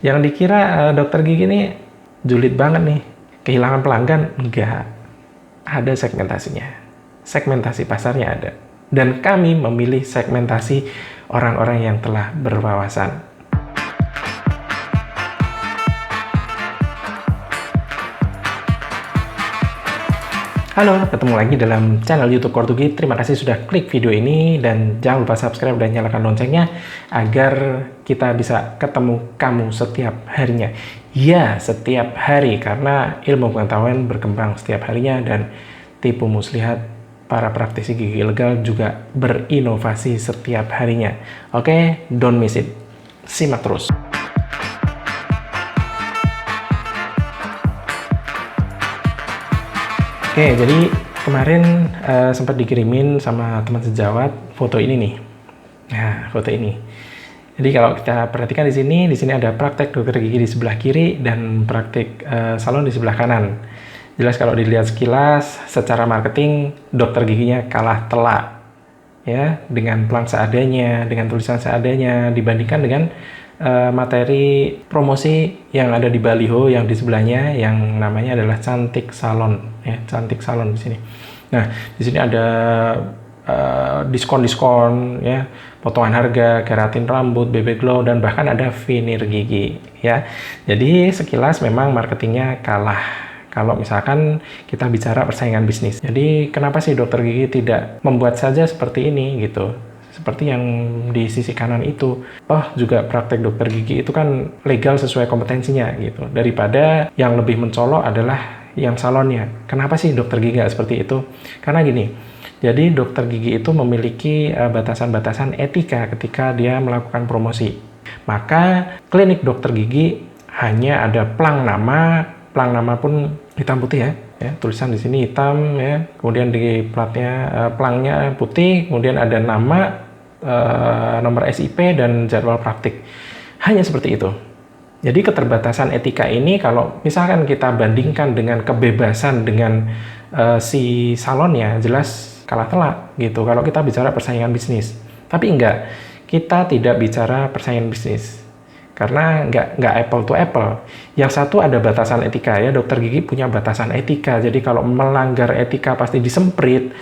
Yang dikira dokter gigi ini julid banget nih, kehilangan pelanggan. Enggak, ada segmentasinya. Segmentasi pasarnya ada. Dan kami memilih segmentasi orang-orang yang telah berwawasan. Halo, ketemu lagi dalam channel YouTube Kortugi. Terima kasih sudah klik video ini dan jangan lupa subscribe dan nyalakan loncengnya agar kita bisa ketemu kamu setiap harinya. Ya, setiap hari karena ilmu pengetahuan berkembang setiap harinya dan tipu muslihat para praktisi gigi ilegal juga berinovasi setiap harinya. Oke, don't miss it. Simak terus. Oke, jadi kemarin sempat dikirimin sama teman sejawat foto ini nih. Nah, foto ini. Jadi kalau kita perhatikan di sini ada praktek dokter gigi di sebelah kiri dan praktek salon di sebelah kanan. Jelas kalau dilihat sekilas, secara marketing dokter giginya kalah telak, ya, dengan pelang seadanya, dengan tulisan seadanya dibandingkan dengan materi promosi yang ada di baliho yang di sebelahnya yang namanya adalah Cantik Salon, ya, Cantik Salon di sini. Nah, di sini ada diskon-diskon, ya, potongan harga, keratin rambut, BB glow, dan bahkan ada veneer gigi, ya. Jadi sekilas memang marketingnya kalah kalau misalkan kita bicara persaingan bisnis. Jadi kenapa sih dokter gigi tidak membuat saja seperti ini gitu? Seperti yang di sisi kanan itu, juga praktek dokter gigi itu kan legal sesuai kompetensinya gitu. Daripada yang lebih mencolok adalah yang salonnya. Kenapa sih dokter gigi nggak seperti itu? Karena gini, jadi dokter gigi itu memiliki batasan-batasan etika ketika dia melakukan promosi. Maka klinik dokter gigi hanya ada plang nama pun hitam putih, ya, tulisan di sini hitam, ya, kemudian di platnya pelangnya putih, kemudian ada nama, nomor SIP dan jadwal praktik. Hanya seperti itu. Jadi keterbatasan etika ini kalau misalkan kita bandingkan dengan kebebasan dengan si salonnya, jelas kalah telak gitu kalau kita bicara persaingan bisnis. Tapi enggak, kita tidak bicara persaingan bisnis. Karena nggak apple to apple. Yang satu ada batasan etika, ya, dokter gigi punya batasan etika. Jadi kalau melanggar etika pasti disemprit,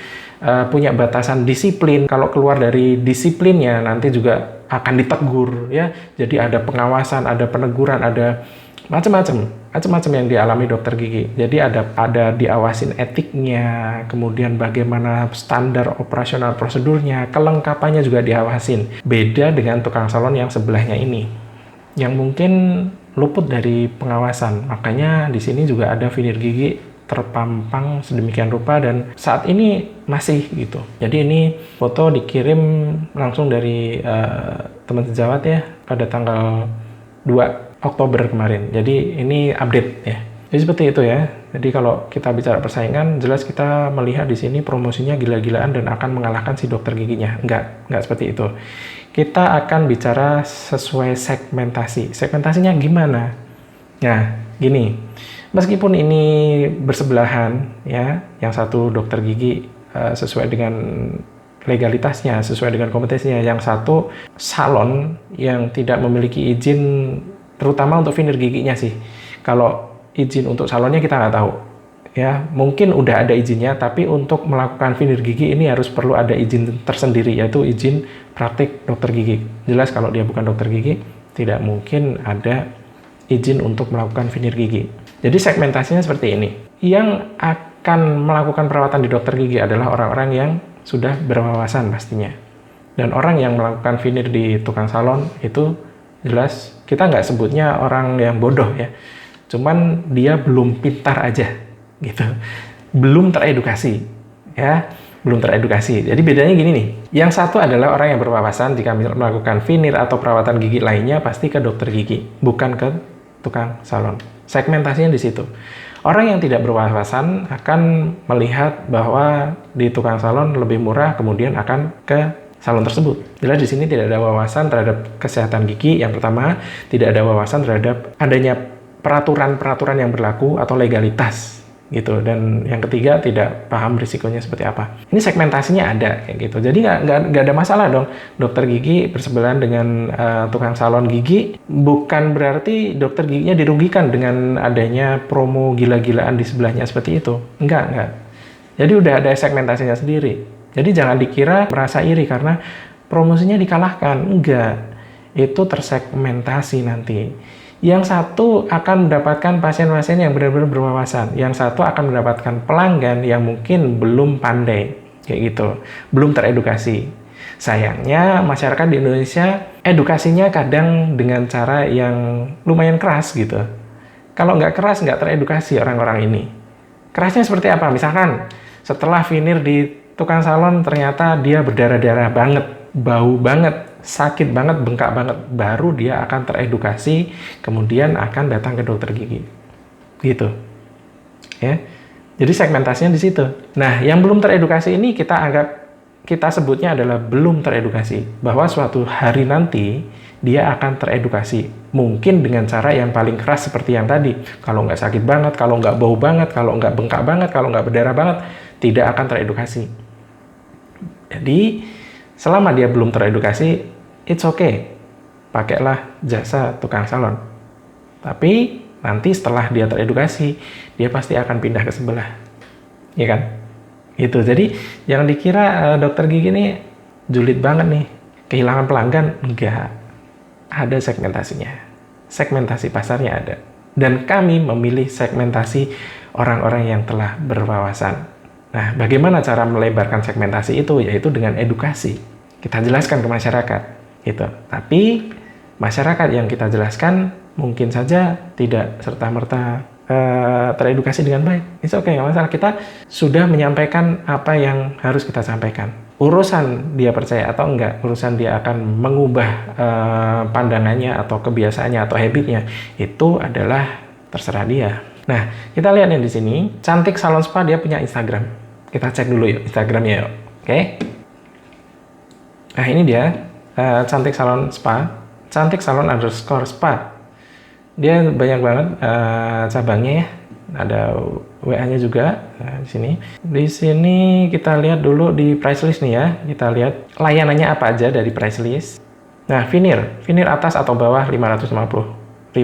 punya batasan disiplin. Kalau keluar dari disiplinnya nanti juga akan ditegur, ya. Jadi ada pengawasan, ada peneguran, ada macam-macam yang dialami dokter gigi. Jadi ada diawasin etiknya, kemudian bagaimana standar operasional prosedurnya, kelengkapannya juga diawasin. Beda dengan tukang salon yang sebelahnya ini, yang mungkin luput dari pengawasan. Makanya di sini juga ada veneer gigi terpampang sedemikian rupa dan saat ini masih gitu. Jadi ini foto dikirim langsung dari teman sejawat, ya, pada tanggal 2 Oktober kemarin. Jadi ini update, ya. Jadi seperti itu, ya. Jadi kalau kita bicara persaingan, jelas kita melihat di sini promosinya gila-gilaan dan akan mengalahkan si dokter giginya. Enggak seperti itu. Kita akan bicara sesuai segmentasi. Segmentasinya gimana? Nah, gini. Meskipun ini bersebelahan, ya, yang satu dokter gigi sesuai dengan legalitasnya, sesuai dengan kompetensinya, yang satu salon yang tidak memiliki izin, terutama untuk veneer giginya sih. Kalau izin untuk salonnya kita nggak tahu, ya, mungkin udah ada izinnya, tapi untuk melakukan veneer gigi ini harus perlu ada izin tersendiri, yaitu izin praktik dokter gigi. Jelas kalau dia bukan dokter gigi, tidak mungkin ada izin untuk melakukan veneer gigi. Jadi segmentasinya seperti ini. Yang akan melakukan perawatan di dokter gigi adalah orang-orang yang sudah berwawasan pastinya. Dan orang yang melakukan veneer di tukang salon itu jelas kita nggak sebutnya orang yang bodoh, ya. Cuman dia belum pintar aja gitu. Belum teredukasi, ya. Belum teredukasi. Jadi bedanya gini nih. Yang satu adalah orang yang berwawasan jika melakukan veneer atau perawatan gigi lainnya pasti ke dokter gigi, bukan ke tukang salon. Segmentasinya di situ. Orang yang tidak berwawasan akan melihat bahwa di tukang salon lebih murah, kemudian akan ke salon tersebut. Jelas di sini tidak ada wawasan terhadap kesehatan gigi. Yang pertama, tidak ada wawasan terhadap adanya peraturan-peraturan yang berlaku atau legalitas, gitu. Dan yang ketiga, tidak paham risikonya seperti apa. Ini segmentasinya ada kayak gitu. Jadi nggak ada masalah dong dokter gigi bersebelahan dengan tukang salon gigi. Bukan berarti dokter giginya dirugikan dengan adanya promo gila-gilaan di sebelahnya seperti itu. Enggak. Jadi udah ada segmentasinya sendiri. Jadi jangan dikira merasa iri karena promosinya dikalahkan. Enggak. Itu tersegmentasi nanti. Yang satu akan mendapatkan pasien-pasien yang benar-benar berwawasan. Yang satu akan mendapatkan pelanggan yang mungkin belum pandai. Kayak gitu. Belum teredukasi. Sayangnya masyarakat di Indonesia edukasinya kadang dengan cara yang lumayan keras gitu. Kalau nggak keras, nggak teredukasi orang-orang ini. Kerasnya seperti apa? Misalkan setelah veneer di tukang salon ternyata dia berdarah-darah banget, bau banget, sakit banget, bengkak banget, baru dia akan teredukasi, kemudian akan datang ke dokter gigi. Gitu. Ya. Jadi segmentasinya di situ. Nah, yang belum teredukasi ini kita sebutnya adalah belum teredukasi, bahwa suatu hari nanti dia akan teredukasi. Mungkin dengan cara yang paling keras seperti yang tadi. Kalau nggak sakit banget, kalau nggak bau banget, kalau nggak bengkak banget, kalau nggak berdarah banget, tidak akan teredukasi. Jadi, selama dia belum teredukasi, it's okay. Pakailah jasa tukang salon. Tapi nanti setelah dia teredukasi, dia pasti akan pindah ke sebelah. Ya kan? Gitu. Jadi jangan dikira dokter gigi ini julid banget nih. Kehilangan pelanggan. Enggak. Ada segmentasinya. Segmentasi pasarnya ada. Dan kami memilih segmentasi orang-orang yang telah berwawasan. Nah, bagaimana cara melebarkan segmentasi itu? Yaitu dengan edukasi. Kita jelaskan ke masyarakat. Gitu. Tapi masyarakat yang kita jelaskan mungkin saja tidak serta-merta teredukasi dengan baik. It's okay, nggak masalah. Kita sudah menyampaikan apa yang harus kita sampaikan. Urusan dia percaya atau enggak, urusan dia akan mengubah pandangannya atau kebiasaannya atau habitnya, itu adalah terserah dia. Nah, kita lihat yang di sini, Cantik Salon Spa dia punya Instagram. Kita cek dulu yuk Instagramnya yuk. Oke. Nah, ini dia Cantik Salon Spa, Cantik Salon _spa. Dia banyak banget cabangnya ya. Ada WA-nya juga di sini. Di sini kita lihat dulu di price list nih ya. Kita lihat layanannya apa aja dari price list. Nah, veneer atas atau bawah 550.000.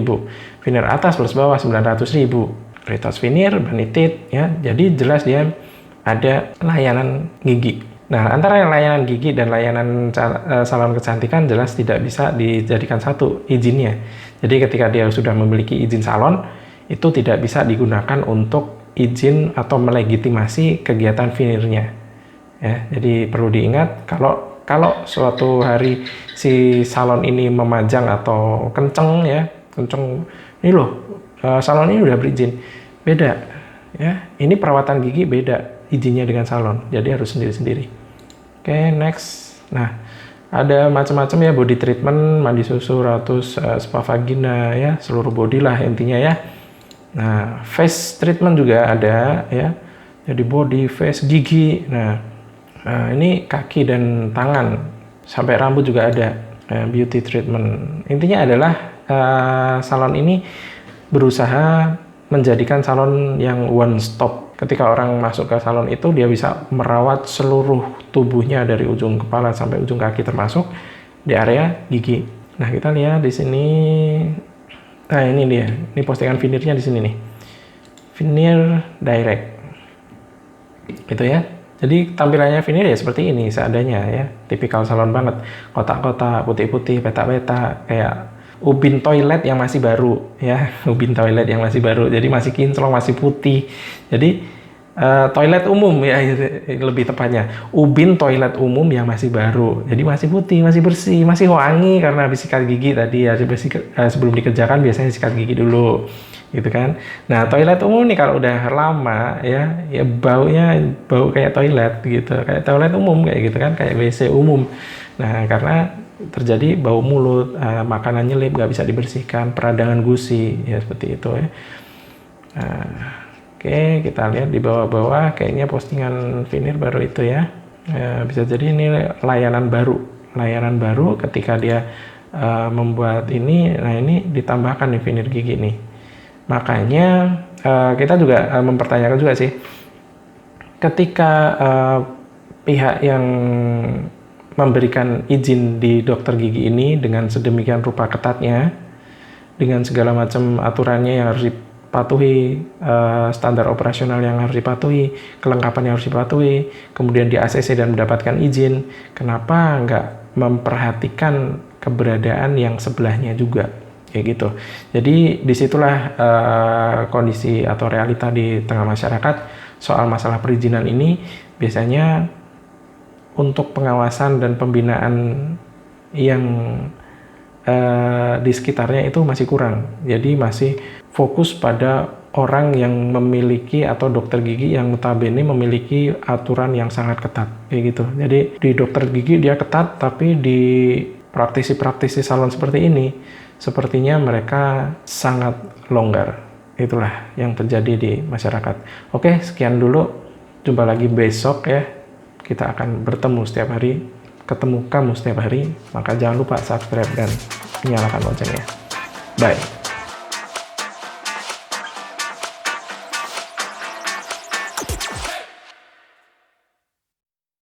Veneer atas plus bawah 900.000. Retouch veneer, banitit ya. Jadi jelas dia ada layanan gigi. Nah, antara layanan gigi dan layanan salon kecantikan jelas tidak bisa dijadikan satu izinnya. Jadi ketika dia sudah memiliki izin salon, itu tidak bisa digunakan untuk izin atau melegitimasi kegiatan veneernya. Ya, jadi perlu diingat kalau suatu hari si salon ini memajang atau kenceng ya, ini loh, salon ini udah berizin, beda ya. Ini perawatan gigi beda izinnya dengan salon, jadi harus sendiri-sendiri. Oke, next. Nah, ada macam-macam ya, body treatment, mandi susu, ratus, spa vagina ya, seluruh body lah intinya ya. Nah, face treatment juga ada ya, jadi body, face, gigi. Nah, ini kaki dan tangan, sampai rambut juga ada. Beauty treatment. Intinya adalah salon ini berusaha menjadikan salon yang one stop. Ketika orang masuk ke salon itu, dia bisa merawat seluruh tubuhnya dari ujung kepala sampai ujung kaki, termasuk di area gigi. Nah, kita lihat di sini. Nah, ini dia. Ini postingan veneernya di sini nih. Veneer direct. Gitu ya. Jadi tampilannya veneer ya seperti ini seadanya ya. Tipikal salon banget. Kotak-kotak, putih-putih, petak-petak, kayak ubin toilet yang masih baru ya, ubin toilet yang masih baru, jadi masih kinclong, masih putih. Jadi toilet umum ya, lebih tepatnya ubin toilet umum yang masih baru, jadi masih putih, masih bersih, masih wangi karena habis sikat gigi tadi ya. Sebelum dikerjakan biasanya sikat gigi dulu gitu kan. Nah, toilet umum nih kalau udah lama ya baunya bau kayak toilet gitu, kayak toilet umum kayak gitu kan, kayak WC umum. Nah, karena terjadi bau mulut, makanan nyelip, nggak bisa dibersihkan, peradangan gusi, ya seperti itu ya. Nah, oke, kita lihat di bawah-bawah, kayaknya postingan veneer baru itu ya. Bisa jadi ini layanan baru ketika dia membuat ini. Nah, ini ditambahkan nih veneer gigi nih. Makanya kita juga mempertanyakan juga sih, ketika pihak yang memberikan izin di dokter gigi ini dengan sedemikian rupa ketatnya, dengan segala macam aturannya yang harus dipatuhi, standar operasional yang harus dipatuhi, kelengkapan yang harus dipatuhi, kemudian di ACC dan mendapatkan izin, kenapa nggak memperhatikan keberadaan yang sebelahnya juga, kayak gitu. Jadi disitulah kondisi atau realita di tengah masyarakat soal masalah perizinan ini. Biasanya untuk pengawasan dan pembinaan yang di sekitarnya itu masih kurang. Jadi masih fokus pada orang yang memiliki atau dokter gigi yang notabene memiliki aturan yang sangat ketat, kayak gitu. Jadi di dokter gigi dia ketat, tapi di praktisi-praktisi salon seperti ini sepertinya mereka sangat longgar. Itulah yang terjadi di masyarakat. Oke, sekian dulu. Jumpa lagi besok ya. Kita akan bertemu setiap hari, ketemu kamu setiap hari, maka jangan lupa subscribe dan nyalakan loncengnya. Bye.